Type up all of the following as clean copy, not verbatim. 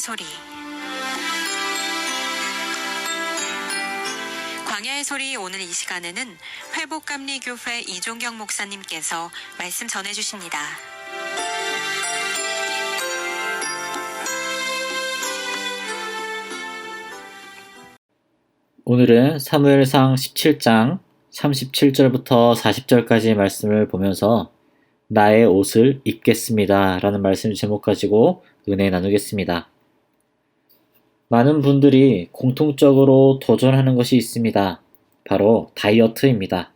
소리. 광야의 소리. 오늘 이 시간에는 회복감리교회 이종경 목사님께서 말씀 전해주십니다. 오늘은 사무엘상 17장 37절부터 40절까지 말씀을 보면서 나의 옷을 입겠습니다 라는 말씀 제목 가지고 은혜 나누겠습니다. 많은 분들이 공통적으로 도전하는 것이 있습니다. 바로 다이어트입니다.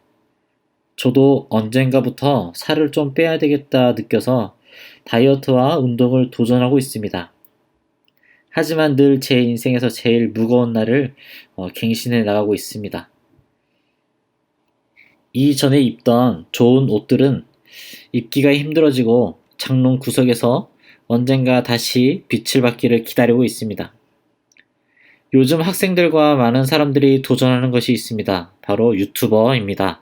저도 언젠가부터 살을 좀 빼야 되겠다 느껴서 다이어트와 운동을 도전하고 있습니다. 하지만 늘 제 인생에서 제일 무거운 날을 갱신해 나가고 있습니다. 이전에 입던 좋은 옷들은 입기가 힘들어지고 장롱 구석에서 언젠가 다시 빛을 받기를 기다리고 있습니다. 요즘 학생들과 많은 사람들이 도전하는 것이 있습니다. 바로 유튜버입니다.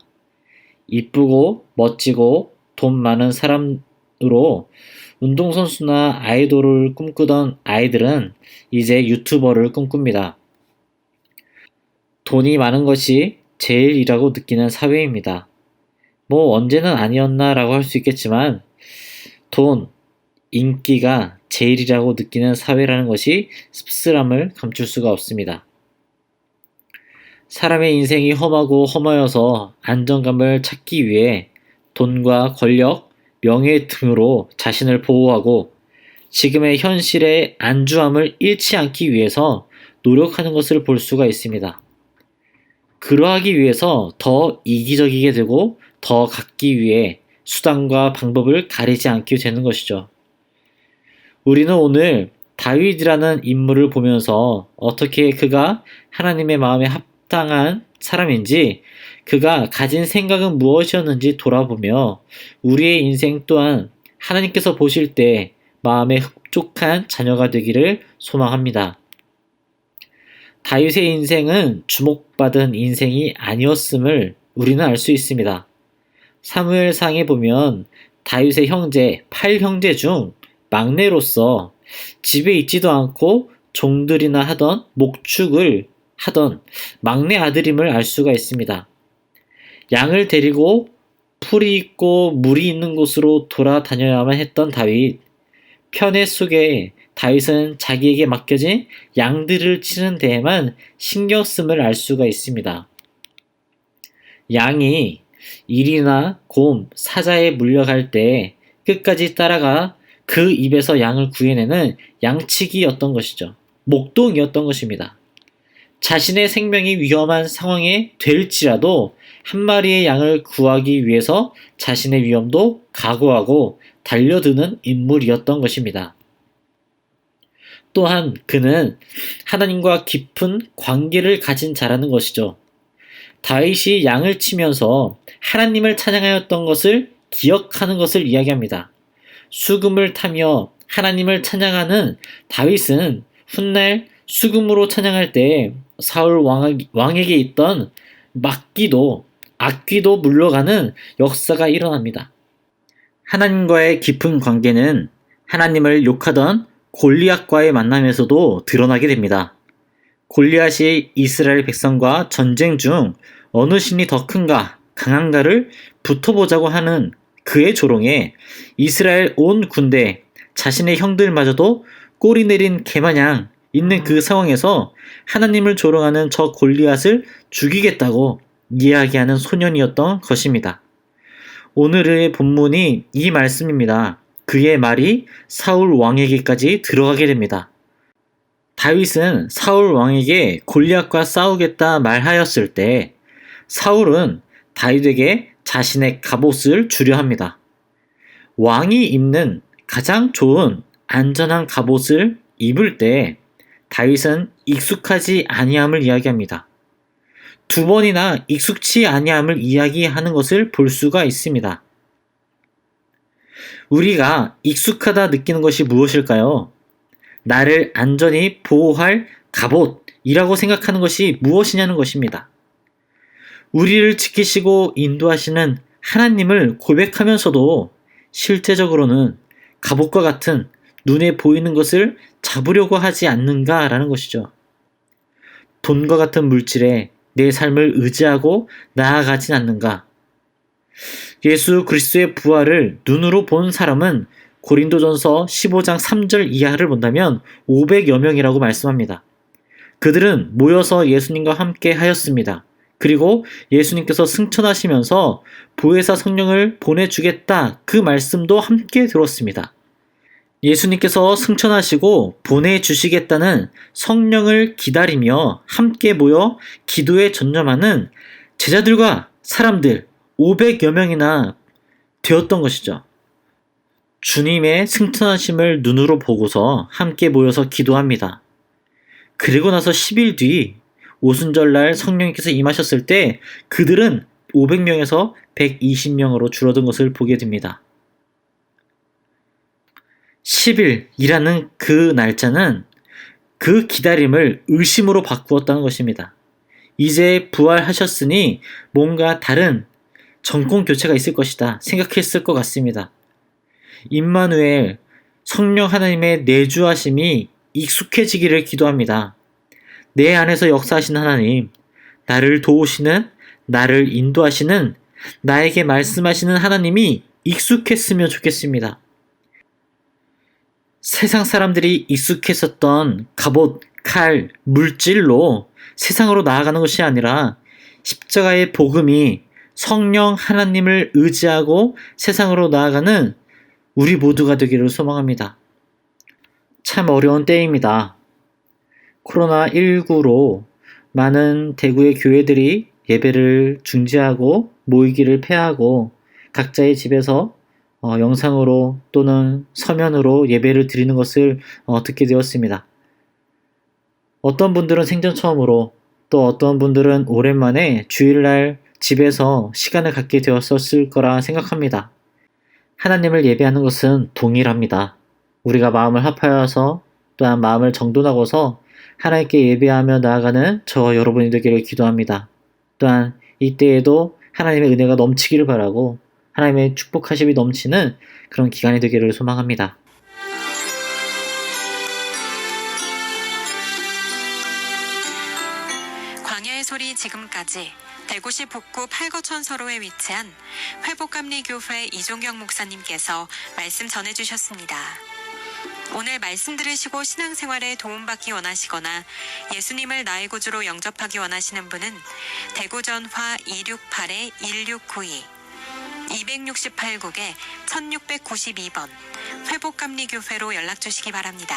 이쁘고 멋지고 돈 많은 사람으로 운동선수나 아이돌을 꿈꾸던 아이들은 이제 유튜버를 꿈꿉니다. 돈이 많은 것이 제일이라고 느끼는 사회입니다. 언제는 아니었나 라고 할 수 있겠지만 돈, 인기가 제일이라고 느끼는 사회라는 것이 씁쓸함을 감출 수가 없습니다. 사람의 인생이 험하고 험하여서 안정감을 찾기 위해 돈과 권력, 명예 등으로 자신을 보호하고 지금의 현실의 안주함을 잃지 않기 위해서 노력하는 것을 볼 수가 있습니다. 그러하기 위해서 더 이기적이게 되고 더 갖기 위해 수단과 방법을 가리지 않게 되는 것이죠. 우리는 오늘 다윗이라는 인물을 보면서 어떻게 그가 하나님의 마음에 합당한 사람인지, 그가 가진 생각은 무엇이었는지 돌아보며 우리의 인생 또한 하나님께서 보실 때 마음에 흡족한 자녀가 되기를 소망합니다. 다윗의 인생은 주목받은 인생이 아니었음을 우리는 알 수 있습니다. 사무엘상에 보면 다윗의 형제 8형제 중 막내로서 집에 있지도 않고 종들이나 하던 목축을 하던 막내 아들임을 알 수가 있습니다. 양을 데리고 풀이 있고 물이 있는 곳으로 돌아다녀야만 했던 다윗. 편애 속에 다윗은 자기에게 맡겨진 양들을 치는 데에만 신경 씀을 알 수가 있습니다. 양이 일이나 곰, 사자에 물려갈 때 끝까지 따라가 그 입에서 양을 구해내는 양치기였던 것이죠. 목동이었던 것입니다. 자신의 생명이 위험한 상황에 될지라도 한 마리의 양을 구하기 위해서 자신의 위험도 각오하고 달려드는 인물이었던 것입니다. 또한 그는 하나님과 깊은 관계를 가진 자라는 것이죠. 다윗이 양을 치면서 하나님을 찬양하였던 것을 기억하는 것을 이야기합니다. 수금을 타며 하나님을 찬양하는 다윗은 훗날 수금으로 찬양할 때 사울 왕에게 있던 악귀도 물러가는 역사가 일어납니다. 하나님과의 깊은 관계는 하나님을 욕하던 골리앗과의 만남에서도 드러나게 됩니다. 골리앗이 이스라엘 백성과 전쟁 중 어느 신이 더 큰가, 강한가를 붙어보자고 하는 그의 조롱에 이스라엘 온 군대, 자신의 형들마저도 꼬리 내린 개마냥 있는 그 상황에서 하나님을 조롱하는 저 골리앗을 죽이겠다고 이야기하는 소년이었던 것입니다. 오늘의 본문이 이 말씀입니다. 그의 말이 사울 왕에게까지 들어가게 됩니다. 다윗은 사울 왕에게 골리앗과 싸우겠다 말하였을 때 사울은 다윗에게 자신의 갑옷을 주려 합니다. 왕이 입는 가장 좋은 안전한 갑옷을 입을 때 다윗은 익숙하지 아니함을 이야기합니다. 두 번이나 익숙치 아니함을 이야기하는 것을 볼 수가 있습니다. 우리가 익숙하다 느끼는 것이 무엇일까요? 나를 안전히 보호할 갑옷이라고 생각하는 것이 무엇이냐는 것입니다. 우리를 지키시고 인도하시는 하나님을 고백하면서도 실제적으로는 갑옷과 같은 눈에 보이는 것을 잡으려고 하지 않는가라는 것이죠. 돈과 같은 물질에 내 삶을 의지하고 나아가진 않는가? 예수 그리스도의 부활을 눈으로 본 사람은 고린도전서 15장 3절 이하를 본다면 500여 명이라고 말씀합니다. 그들은 모여서 예수님과 함께 하였습니다. 그리고 예수님께서 승천하시면서 보혜사 성령을 보내주겠다 그 말씀도 함께 들었습니다. 예수님께서 승천하시고 보내주시겠다는 성령을 기다리며 함께 모여 기도에 전념하는 제자들과 사람들 500여 명이나 되었던 것이죠. 주님의 승천하심을 눈으로 보고서 함께 모여서 기도합니다. 그리고 나서 10일 뒤 오순절날 성령님께서 임하셨을 때 그들은 500명에서 120명으로 줄어든 것을 보게 됩니다. 10일이라는 그 날짜는 그 기다림을 의심으로 바꾸었다는 것입니다. 이제 부활하셨으니 뭔가 다른 정권 교체가 있을 것이다 생각했을 것 같습니다. 임마누엘 성령 하나님의 내주하심이 익숙해지기를 기도합니다. 내 안에서 역사하시는 하나님, 나를 도우시는, 나를 인도하시는, 나에게 말씀하시는 하나님이 익숙했으면 좋겠습니다. 세상 사람들이 익숙했었던 갑옷, 칼, 물질로 세상으로 나아가는 것이 아니라 십자가의 복음이 성령 하나님을 의지하고 세상으로 나아가는 우리 모두가 되기를 소망합니다. 참 어려운 때입니다. 코로나19로 많은 대구의 교회들이 예배를 중지하고 모이기를 폐하고 각자의 집에서 영상으로 또는 서면으로 예배를 드리는 것을 듣게 되었습니다. 어떤 분들은 생전 처음으로 또 어떤 분들은 오랜만에 주일날 집에서 시간을 갖게 되었을 거라 생각합니다. 하나님을 예배하는 것은 동일합니다. 우리가 마음을 합하여서 또한 마음을 정돈하고서 하나님께 예배하며 나아가는 저와 여러분이 되기를 기도합니다. 또한 이때에도 하나님의 은혜가 넘치기를 바라고 하나님의 축복하심이 넘치는 그런 기간이 되기를 소망합니다. 광야의 소리 지금까지 대구시 북구 팔거천서로에 위치한 회복감리교회 이종경 목사님께서 말씀 전해주셨습니다. 오늘 말씀 들으시고 신앙생활에 도움받기 원하시거나 예수님을 나의 구주로 영접하기 원하시는 분은 대구 전화 268-1692 268국에 1692번 회복감리교회로 연락주시기 바랍니다.